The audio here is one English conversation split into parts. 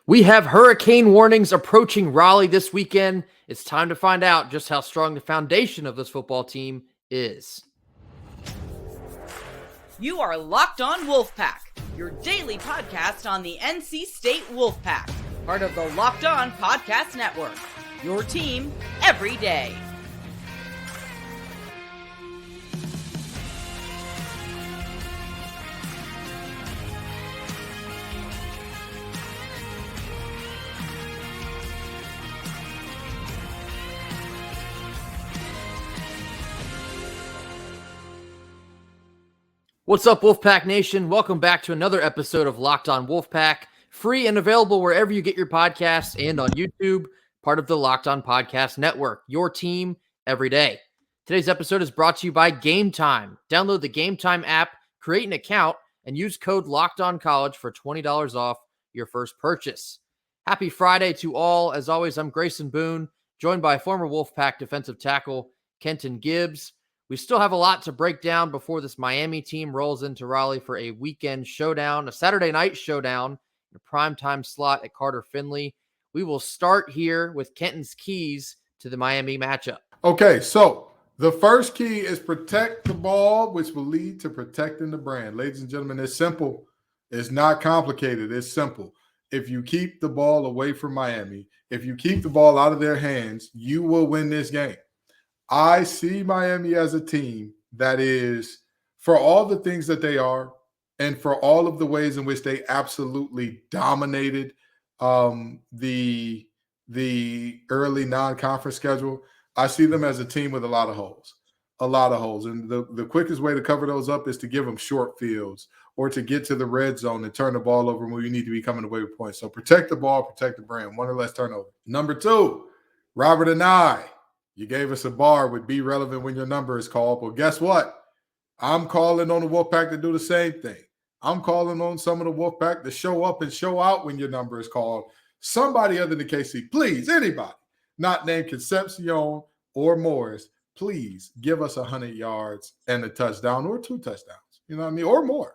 We have hurricane warnings approaching Raleigh this weekend. It's time to find out just how strong the foundation of this football team is. You are Locked On Wolfpack, your daily podcast on the NC State Wolfpack, part of the Locked On Podcast Network, your team every day. What's up, Wolfpack Nation? Welcome back to another episode of Locked On Wolfpack, free and available wherever you get your podcasts and on YouTube, part of the Locked On Podcast Network, your team every day. Today's episode is brought to you by Gametime. Download the Gametime app, create an account, and use code LOCKEDONCollege for $20 off your first purchase. Happy Friday to all. As always, I'm Grayson Boone, joined by former Wolfpack defensive tackle Kenton Gibbs. We still have a lot to break down before this Miami team rolls into Raleigh for a weekend showdown, a Saturday night showdown, in a primetime slot at Carter-Finley. We will start here with Kenton's keys to the Miami matchup. Okay, so the first key is protect the ball, which will lead to protecting the brand. Ladies and gentlemen, it's simple. It's not complicated. It's simple. If you keep the ball away from Miami, if you keep the ball out of their hands, you will win this game. I see Miami as a team that is, for all the things that they are and for all of the ways in which they absolutely dominated the early non-conference schedule, I see them as a team with a lot of holes. And the quickest way to cover those up is to give them short fields or to get to the red zone and turn the ball over when you need to be coming away with points. So protect the ball, protect the brand, one or less turnover. Number two, Robert and I. You gave us a bar with be relevant when your number is called. Well, guess what? I'm calling on the Wolfpack to do the same thing. I'm calling on some of the Wolfpack to show up and show out when your number is called. Somebody other than KC, please, anybody, not named Concepcion or Morris, please give us 100 yards and a touchdown or 2 touchdowns. You know what I mean? Or more.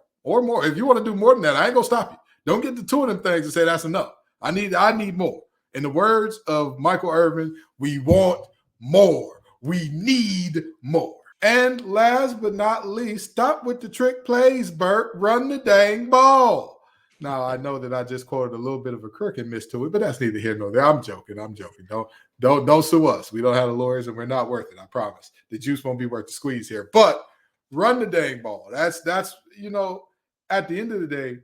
If you want to do more than that, I ain't going to stop you. Don't get to 2 of them things and say that's enough. I need more. In the words of Michael Irvin, we want more. We need more. And last but not least, stop with the trick plays, Bert. Run the dang ball. Now, I know that I just quoted a little bit of a crooked miss to it, but that's neither here nor there. I'm joking. Don't sue us. We don't have the lawyers and we're not worth it. I promise. The juice won't be worth the squeeze here. But run the dang ball. That's at the end of the day,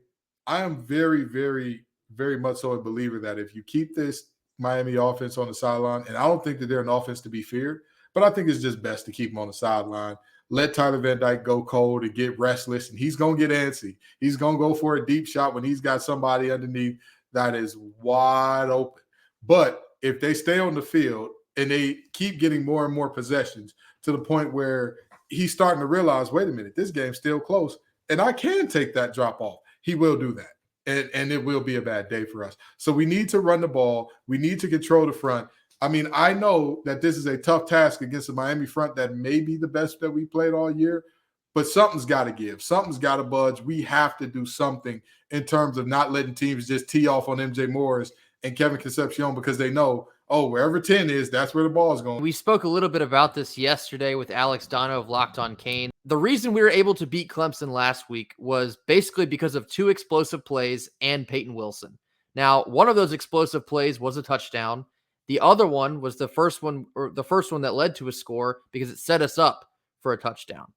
I am very, very, very much so a believer that if you keep this Miami offense on the sideline, and I don't think that they're an offense to be feared, but I think it's just best to keep them on the sideline. Let Tyler Van Dyke go cold and get restless, and he's going to get antsy. He's going to go for a deep shot when he's got somebody underneath that is wide open. But if they stay on the field and they keep getting more and more possessions to the point where he's starting to realize, wait a minute, this game's still close, and I can take that drop off, he will do that. And it will be a bad day for us. So we need to run the ball. We need to control the front. I mean, I know that this is a tough task against the Miami front that may be the best that we played all year, but something's got to give. Something's got to budge. We have to do something in terms of not letting teams just tee off on MJ Morris and Kevin Concepcion because they know, wherever 10 is, that's where the ball is going. We spoke a little bit about this yesterday with Alex Dono of Locked On Cane. The reason we were able to beat Clemson last week was basically because of 2 explosive plays and Peyton Wilson. Now, one of those explosive plays was a touchdown. The other one was the first one that led to a score because it set us up for a touchdown.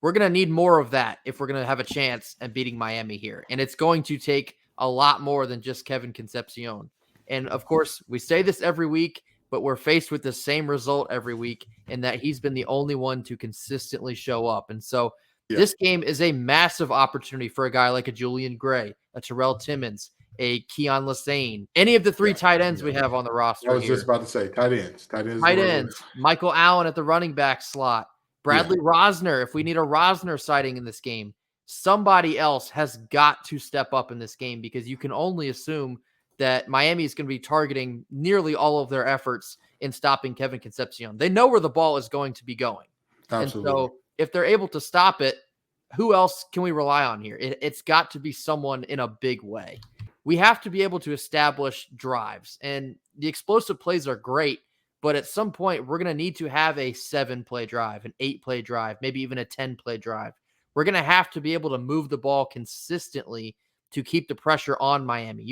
We're going to need more of that if we're going to have a chance at beating Miami here. And it's going to take a lot more than just Kevin Concepcion. And of course, we say this every week, but we're faced with the same result every week in that he's been the only one to consistently show up. And so This game is a massive opportunity for a guy like a Julian Gray, a Terrell Timmons, a Keon Lassane, any of the 3 tight ends we have on the roster. I was just about to say tight ends. Tight ends. Michael Allen at the running back slot. Bradley Rosner, if we need a Rosner sighting in this game. Somebody else has got to step up in this game because you can only assume that Miami is going to be targeting nearly all of their efforts in stopping Kevin Concepcion. They know where the ball is going to be going. Absolutely. And so if they're able to stop it, who else can we rely on here? It's got to be someone in a big way. we have to be able to establish drives. And the explosive plays are great, but at some point, we're going to need to have a 7-play drive, an 8-play drive, maybe even a 10-play drive. We're going to have to be able to move the ball consistently to keep the pressure on Miami.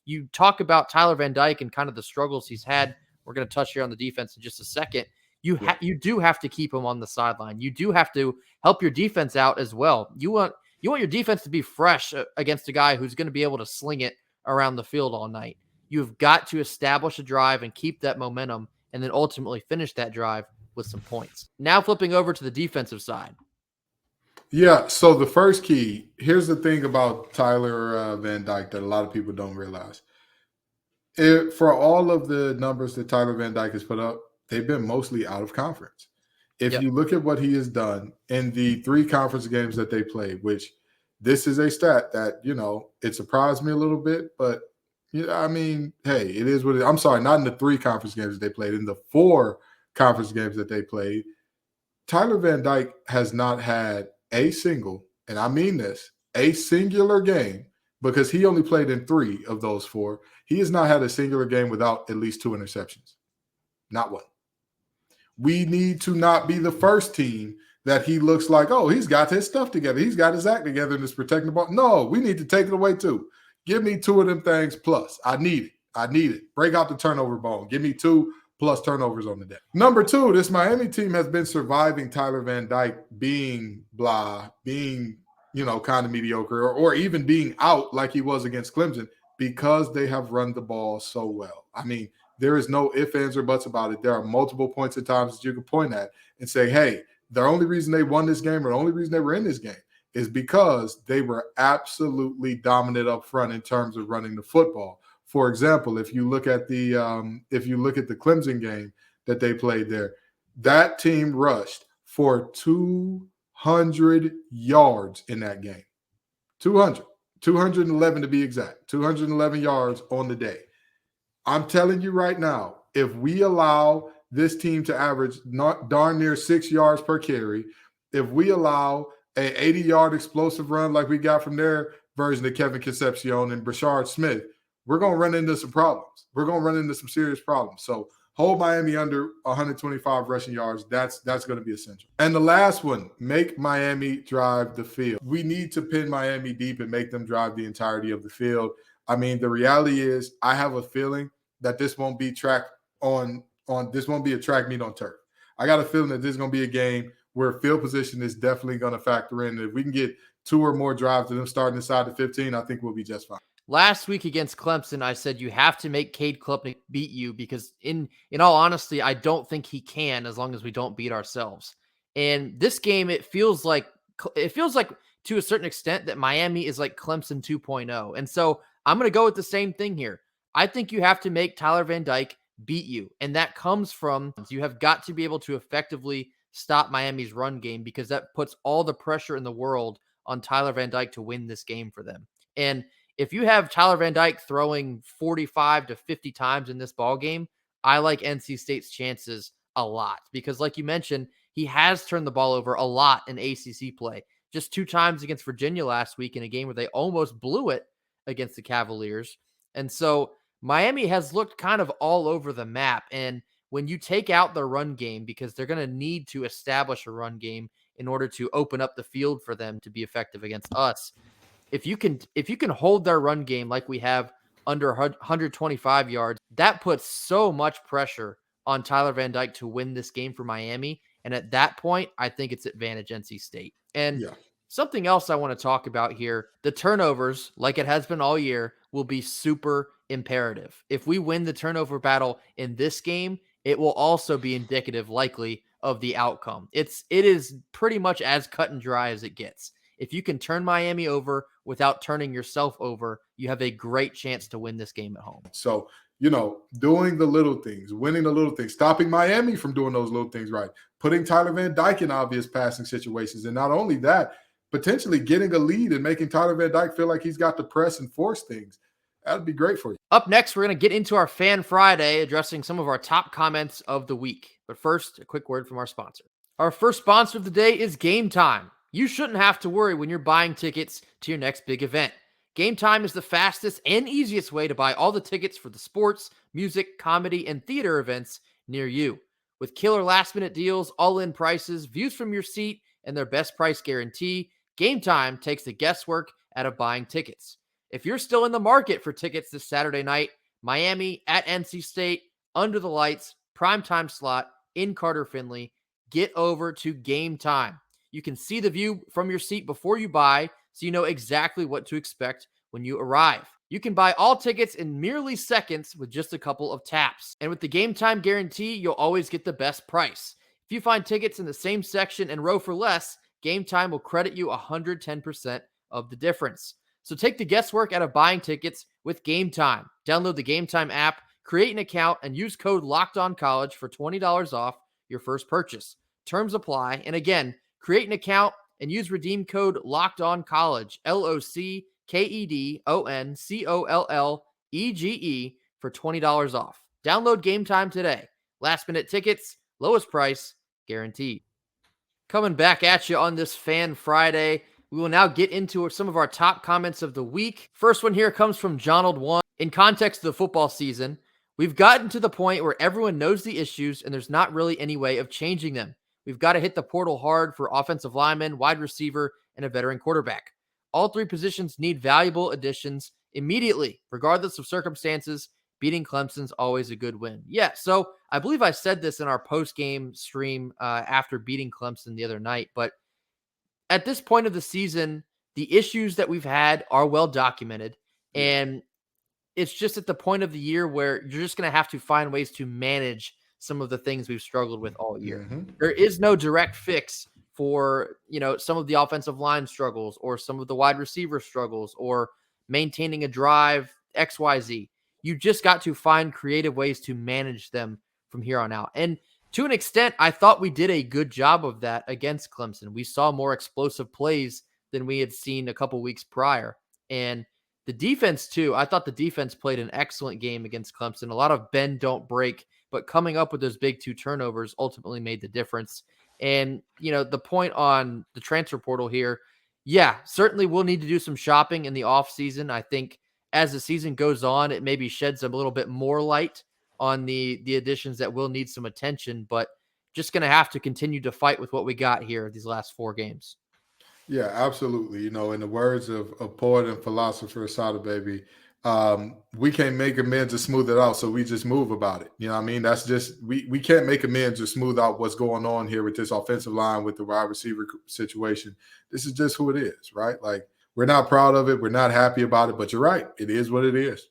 You talk about Tyler Van Dyke and kind of the struggles he's had. We're going to touch here on the defense in just a second. You do have to keep him on the sideline. You do have to help your defense out as well. You want your defense to be fresh against a guy who's going to be able to sling it around the field all night. You've got to establish a drive and keep that momentum, and then ultimately finish that drive with some points. Now flipping over to the defensive side. Yeah, so the first key, here's the thing about Tyler Van Dyke that a lot of people don't realize. For all of the numbers that Tyler Van Dyke has put up, they've been mostly out of conference. If you look at what he has done in the 3 conference games that they played, which this is a stat that, it surprised me a little bit, but I mean, hey, it is what it is. I'm sorry, not in the 3 conference games that they played. In the 4 conference games that they played, Tyler Van Dyke has not had a single, and I mean this, a singular game, because he only played in 3 of those 4. He has not had a singular game without at least 2 interceptions. Not one. We need to not be the first team that he looks like, oh, he's got his stuff together. He's got his act together and is protecting the ball. No, we need to take it away too. Give me 2 of them things plus. I need it. Break out the turnover bone. Give me 2 plus turnovers on the day. Number 2, this Miami team has been surviving Tyler Van Dyke being blah, being, kind of mediocre, or even being out like he was against Clemson, because they have run the ball so well. I mean, there is no ifs, ands, or buts about it. There are multiple points at times that you can point at and say, hey, the only reason they won this game, or the only reason they were in this game, is because they were absolutely dominant up front in terms of running the football. For example, if you look at the Clemson game that they played there, that team rushed for 200 yards in that game. 211 to be exact, 211 yards on the day. I'm telling you right now, if we allow this team to average darn near 6 yards per carry, if we allow an 80-yard explosive run like we got from their version of Kevin Concepcion and Brashard Smith, we're going to run into some problems. We're going to run into some serious problems. So hold Miami under 125 rushing yards. That's going to be essential. And the last one, make Miami drive the field. We need to pin Miami deep and make them drive the entirety of the field. I mean, the reality is, I have a feeling that this won't be a track meet on turf. I got a feeling that this is going to be a game where field position is definitely going to factor in. If we can get 2 or more drives to them starting inside the 15, I think we'll be just fine. Last week against Clemson, I said you have to make Cade Klubnik beat you, because in all honesty, I don't think he can, as long as we don't beat ourselves. And this game, it feels like to a certain extent that Miami is like Clemson 2.0. And so I'm going to go with the same thing here. I think you have to make Tyler Van Dyke beat you. And that comes from, you have got to be able to effectively stop Miami's run game, because that puts all the pressure in the world on Tyler Van Dyke to win this game for them. And if you have Tyler Van Dyke throwing 45 to 50 times in this ball game, I like NC State's chances a lot, because like you mentioned, he has turned the ball over a lot in ACC play. Just 2 times against Virginia last week in a game where they almost blew it against the Cavaliers. And so Miami has looked kind of all over the map. And when you take out the run game, because they're going to need to establish a run game in order to open up the field for them to be effective against us, if you can hold their run game like we have under 125 yards, that puts so much pressure on Tyler Van Dyke to win this game for Miami. And at that point, I think it's advantage NC State. And something else I want to talk about here, the turnovers, like it has been all year, will be super imperative. If we win the turnover battle in this game, it will also be indicative likely of the outcome. It is pretty much as cut and dry as it gets. If you can turn Miami over without turning yourself over, you have a great chance to win this game at home. So, doing the little things, winning the little things, stopping Miami from doing those little things right, putting Tyler Van Dyke in obvious passing situations. And not only that, potentially getting a lead and making Tyler Van Dyke feel like he's got to press and force things. That'd be great for you. Up next, we're going to get into our Fan Friday, addressing some of our top comments of the week. But first, a quick word from our sponsor. Our first sponsor of the day is Gametime. You shouldn't have to worry when you're buying tickets to your next big event. Gametime is the fastest and easiest way to buy all the tickets for the sports, music, comedy, and theater events near you. With killer last-minute deals, all-in prices, views from your seat, and their best price guarantee, Gametime takes the guesswork out of buying tickets. If you're still in the market for tickets this Saturday night, Miami at NC State, under the lights, primetime slot in Carter-Finley, get over to Gametime. You can see the view from your seat before you buy, so you know exactly what to expect when you arrive. You can buy all tickets in merely seconds with just a couple of taps. And with the Gametime guarantee, you'll always get the best price. If you find tickets in the same section and row for less, Gametime will credit you 110% of the difference. So take the guesswork out of buying tickets with Gametime. Download the Gametime app, create an account, and use code LOCKEDONCollege for $20 off your first purchase. Terms apply. And again, create an account and use redeem code LOCKEDONCollege, LOCKEDONCOLLEGE for $20 off. Download Gametime today. Last minute tickets, lowest price, guaranteed. Coming back at you on this Fan Friday, we will now get into some of our top comments of the week. First one here comes from Jonald1. In context of the football season, we've gotten to the point where everyone knows the issues and there's not really any way of changing them. We've got to hit the portal hard for offensive linemen, wide receiver, and a veteran quarterback. All three positions need valuable additions immediately, regardless of circumstances. Beating Clemson's always a good win. Yeah, so I believe I said this in our post-game stream after beating Clemson the other night, but at this point of the season, the issues that we've had are well documented, and it's just at the point of the year where you're just going to have to find ways to manage some of the things we've struggled with all year. Mm-hmm. There is no direct fix for, some of the offensive line struggles or some of the wide receiver struggles or maintaining a drive, XYZ. You just got to find creative ways to manage them from here on out. And to an extent, I thought we did a good job of that against Clemson. We saw more explosive plays than we had seen a couple weeks prior. And the defense, too, I thought the defense played an excellent game against Clemson. A lot of bend, don't break, but coming up with those big 2 turnovers ultimately made the difference. And, the point on the transfer portal here, yeah, certainly we'll need to do some shopping in the offseason. I think as the season goes on, it maybe sheds a little bit more light on the additions that will need some attention, but just going to have to continue to fight with what we got here these last 4 games. Yeah, absolutely. In the words of a poet and philosopher, Sada Baby, we can't make amends or smooth it out, so we just move about it. You know what I mean? That's just, we can't make amends or smooth out what's going on here with this offensive line, with the wide receiver situation. This is just who it is, right? Like, we're not proud of it. We're not happy about it, but you're right. It is what it is.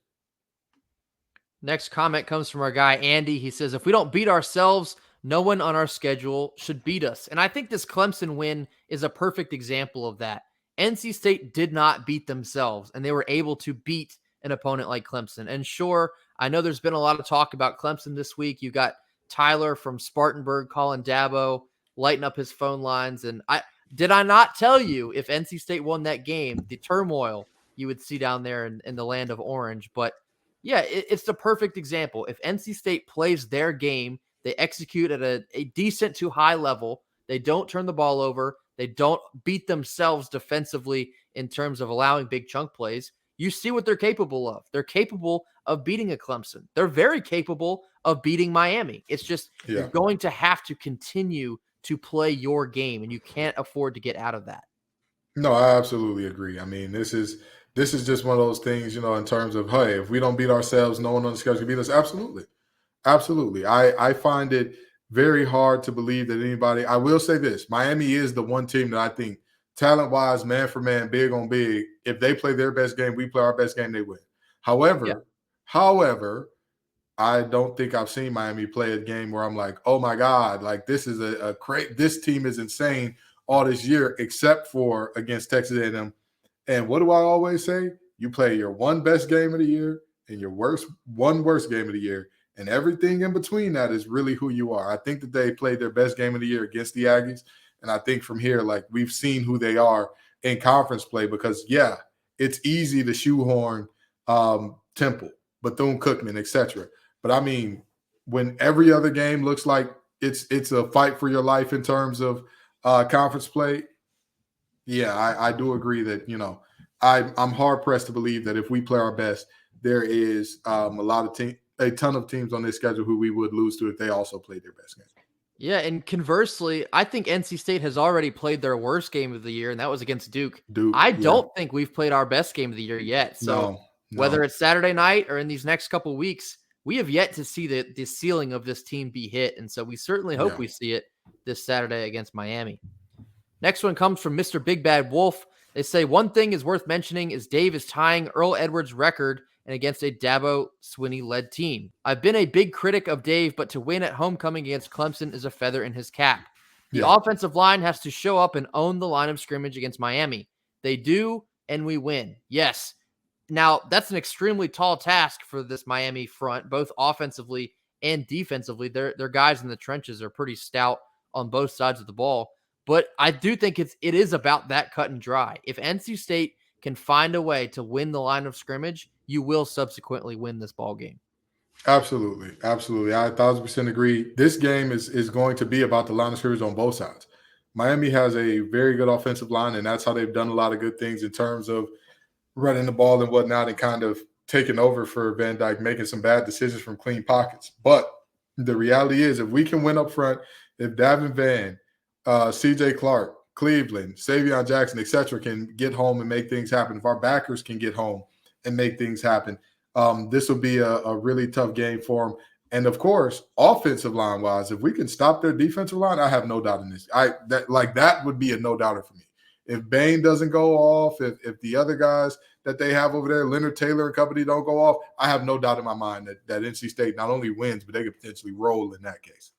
Next comment comes from our guy, Andy. He says, if we don't beat ourselves, no one on our schedule should beat us. And I think this Clemson win is a perfect example of that. NC State did not beat themselves, and they were able to beat an opponent like Clemson. And sure, I know there's been a lot of talk about Clemson this week. You got Tyler from Spartanburg calling Dabo, lighting up his phone lines. And did I not tell you if NC State won that game, the turmoil you would see down there in the land of orange? But yeah, it's the perfect example. If NC State plays their game, they execute at a decent to high level, they don't turn the ball over, they don't beat themselves defensively in terms of allowing big chunk plays, you see what they're capable of. They're capable of beating a Clemson. They're very capable of beating Miami. It's just you're going to have to continue to play your game, and you can't afford to get out of that. No, I absolutely agree. I mean, this is just one of those things, in terms of, hey, if we don't beat ourselves, no one on the schedule can beat us. Absolutely. Absolutely. I find it very hard to believe that anybody – I will say this. Miami is the one team that I think talent-wise, man for man, big on big, if they play their best game, we play our best game, they win. However, I don't think I've seen Miami play a game where I'm like, oh, my God, like this is this team is insane all this year except for against Texas A&M. And what do I always say? You play your one best game of the year and your worst game of the year. And everything in between that is really who you are. I think that they played their best game of the year against the Aggies. And I think from here, like, we've seen who they are in conference play because, yeah, it's easy to shoehorn Temple, Bethune-Cookman, etc. But, I mean, when every other game looks like it's a fight for your life in terms of conference play, yeah, I do agree that, I'm hard pressed to believe that if we play our best, there is a ton of teams on this schedule who we would lose to if they also played their best game. Yeah, and conversely, I think NC State has already played their worst game of the year, and that was against Duke. I don't think we've played our best game of the year yet. So whether it's Saturday night or in these next couple of weeks, we have yet to see the ceiling of this team be hit. And so we certainly hope we see it this Saturday against Miami. Next one comes from Mr. Big Bad Wolf. They say one thing is worth mentioning is Dave is tying Earl Edwards' record and against a Dabo Swinney-led team. I've been a big critic of Dave, but to win at homecoming against Clemson is a feather in his cap. The offensive line has to show up and own the line of scrimmage against Miami. They do, and we win. Yes. Now, that's an extremely tall task for this Miami front, both offensively and defensively. Their guys in the trenches are pretty stout on both sides of the ball. But I do think it is about that cut and dry. If NC State can find a way to win the line of scrimmage, you will subsequently win this ball game. Absolutely. I 1,000% agree. This game is going to be about the line of scrimmage on both sides. Miami has a very good offensive line, and that's how they've done a lot of good things in terms of running the ball and whatnot and kind of taking over for Van Dyke, making some bad decisions from clean pockets. But the reality is if we can win up front, if Davin Van, CJ Clark, Cleveland, Savion Jackson, etc., can get home and make things happen, if our backers can get home and make things happen, this will be a really tough game for them. And of course, offensive line wise, if we can stop their defensive line, I have no doubt in this. That would be a no doubter for me. If Bain doesn't go off, if the other guys that they have over there, Leonard Taylor and company, don't go off, I have no doubt in my mind that NC State not only wins, but they could potentially roll in that case.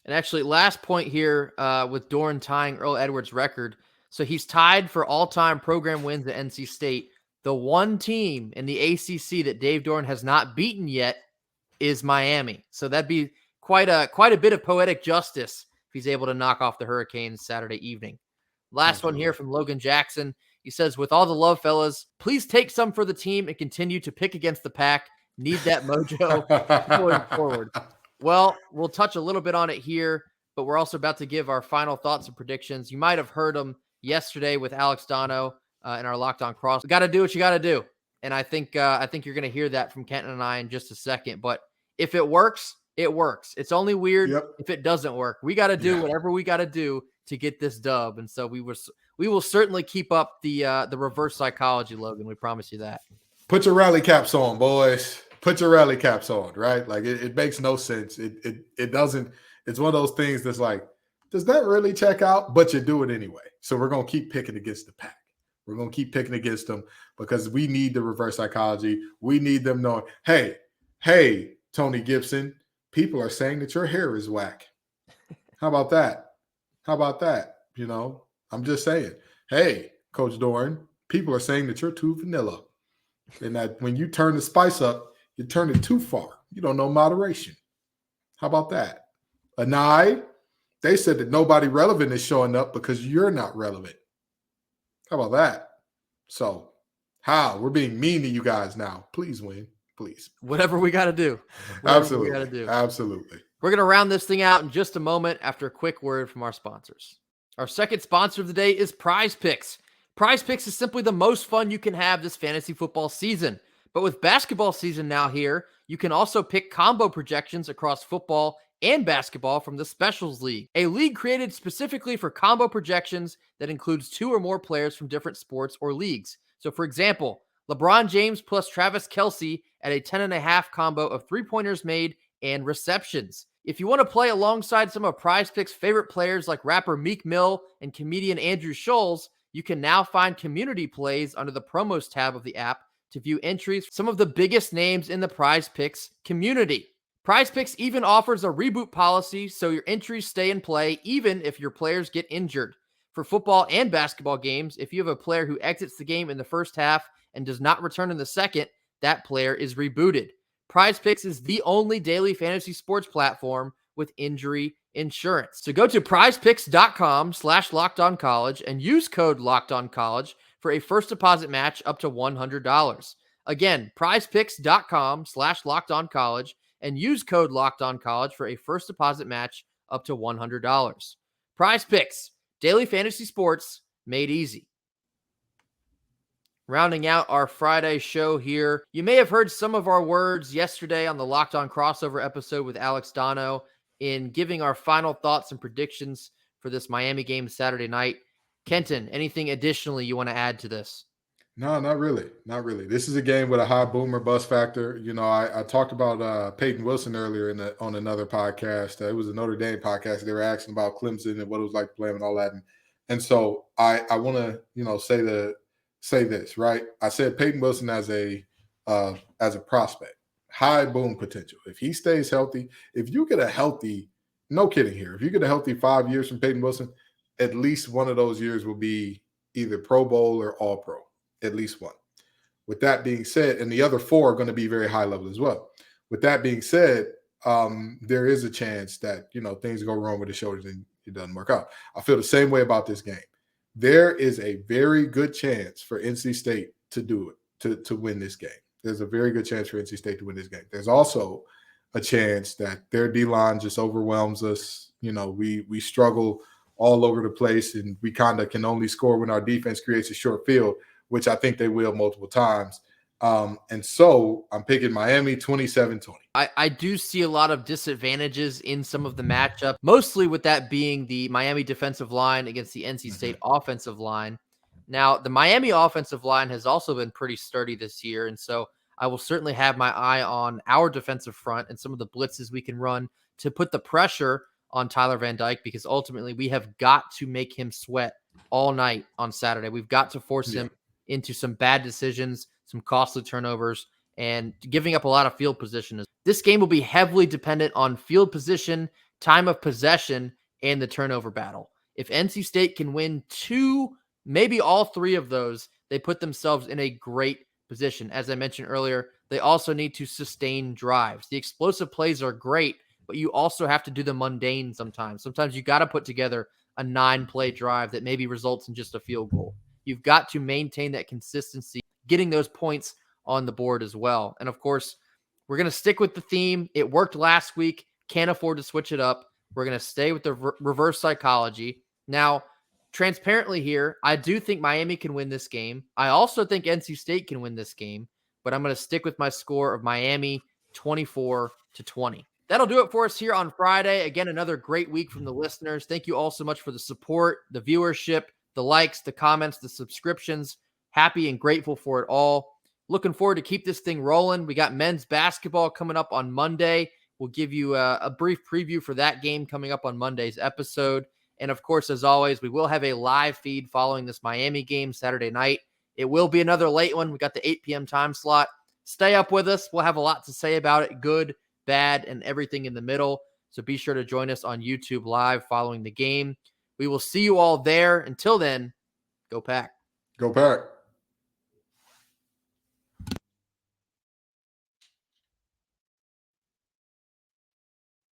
And actually, last point here with Doerens tying Earl Edwards' record. So he's tied for all-time program wins at NC State. The one team in the ACC that Dave Doerens has not beaten yet is Miami. So that'd be quite a bit of poetic justice if he's able to knock off the Hurricanes Saturday evening. Last one here from Logan Jackson. He says, with all the love, fellas, please take some for the team and continue to pick against the pack. Need that mojo going forward. Well, we'll touch a little bit on it here, but we're also about to give our final thoughts and predictions. You might have heard them yesterday with Alex Dono in our Locked On Cross. You got to do what you got to do. And I think you're going to hear that from Kenton and I in just a second. But if it works, it works. It's only weird if it doesn't work. We got to do whatever we got to do to get this dub. And so we will certainly keep up the reverse psychology, Logan. We promise you that. Put your rally caps on, boys. Put your rally caps on, right? Like it makes no sense. It doesn't. It's one of those things that's like, does that really check out? But you do it anyway. So we're going to keep picking against the pack. We're going to keep picking against them because we need the reverse psychology. We need them knowing, hey, Tony Gibson, people are saying that your hair is whack. How about that? You know, I'm just saying, hey, Coach Doerens, people are saying that you're too vanilla. And that when you turn the spice up, you turn it too far. You don't know moderation. How about that? Anai, they said that nobody relevant is showing up because you're not relevant. How about that? So, we're being mean to you guys now. Please win. Please. Whatever we got to do. Absolutely. We're going to round this thing out in just a moment after a quick word from our sponsors. Our second sponsor of the day is PrizePicks. PrizePicks is simply the most fun you can have this fantasy football season. But with basketball season now here, you can also pick combo projections across football and basketball from the Specials League, a league created specifically for combo projections that includes 2 or more players from different sports or leagues. So for example, LeBron James plus Travis Kelce at a 10.5 combo of 3-pointers made and receptions. If you want to play alongside some of PrizePicks' favorite players like rapper Meek Mill and comedian Andrew Scholes, you can now find community plays under the promos tab of the app to view entries from some of the biggest names in the PrizePicks community. PrizePicks even offers a reboot policy so your entries stay in play even if your players get injured. For football and basketball games, if you have a player who exits the game in the first half and does not return in the second, that player is rebooted. PrizePicks is the only daily fantasy sports platform with injury insurance. So go to prizepicks.com/lockedoncollege and use code LOCKEDONCollege for a first deposit match up to $100. Again, prizepicks.com/lockedoncollege and use code LOCKEDONCollege for a first deposit match up to $100. PrizePicks, daily fantasy sports made easy. Rounding out our Friday show here, you may have heard some of our words yesterday on the Locked On Crossover episode with Alex Dono in giving our final thoughts and predictions for this Miami game Saturday night. Kenton, anything additionally you want to add to this? No, not really. Not really. This is a game with a high boomer bust factor. You know, I talked about Peyton Wilson earlier on another podcast. It was a Notre Dame podcast. They were asking about Clemson and what it was like to play him and all that. And so I want to, you know, say this, right? I said Peyton Wilson as a prospect, high boom potential. If he stays healthy, if you get a healthy, no kidding here, if you get a healthy 5 years from Peyton Wilson, at least one of those years will be either Pro Bowl or All Pro. At least one. With that being said, and the other 4 are going to be very high level as well. With that being said, there is a chance that, you know, things go wrong with the shoulders and it doesn't work out. I feel the same way about this game. There is a very good chance for NC State to do it, to win this game. There's a very good chance for NC State to win this game. There's also a chance that their D-line just overwhelms us. You know, we struggle all over the place, and we kind of can only score when our defense creates a short field, which I think they will multiple times. And so I'm picking Miami 27-20. I do see a lot of disadvantages in some of the matchup, mostly with that being the Miami defensive line against the NC State offensive line. Now, the Miami offensive line has also been pretty sturdy this year, and so I will certainly have my eye on our defensive front and some of the blitzes we can run to put the pressure on Tyler Van Dyke, because ultimately we have got to make him sweat all night on Saturday. We've got to force him into some bad decisions, some costly turnovers, and giving up a lot of field position. This game will be heavily dependent on field position, time of possession, and the turnover battle. If NC State can win 2, maybe all 3 of those, they put themselves in a great position. As I mentioned earlier, they also need to sustain drives. The explosive plays are great, but you also have to do the mundane sometimes. Sometimes you got to put together a 9-play drive that maybe results in just a field goal. You've got to maintain that consistency, getting those points on the board as well. And of course, we're going to stick with the theme. It worked last week. Can't afford to switch it up. We're going to stay with the reverse psychology. Now, transparently here, I do think Miami can win this game. I also think NC State can win this game, but I'm going to stick with my score of Miami 24-20. That'll do it for us here on Friday. Again, another great week from the listeners. Thank you all so much for the support, the viewership, the likes, the comments, the subscriptions. Happy and grateful for it all. Looking forward to keep this thing rolling. We got men's basketball coming up on Monday. We'll give you a brief preview for that game coming up on Monday's episode. And of course, as always, we will have a live feed following this Miami game Saturday night. It will be another late one. We got the 8 p.m. time slot. Stay up with us. We'll have a lot to say about it, good, bad, and everything in the middle. So be sure to join us on YouTube live following the game. We will see you all there. Until then, go Pack. Go Pack.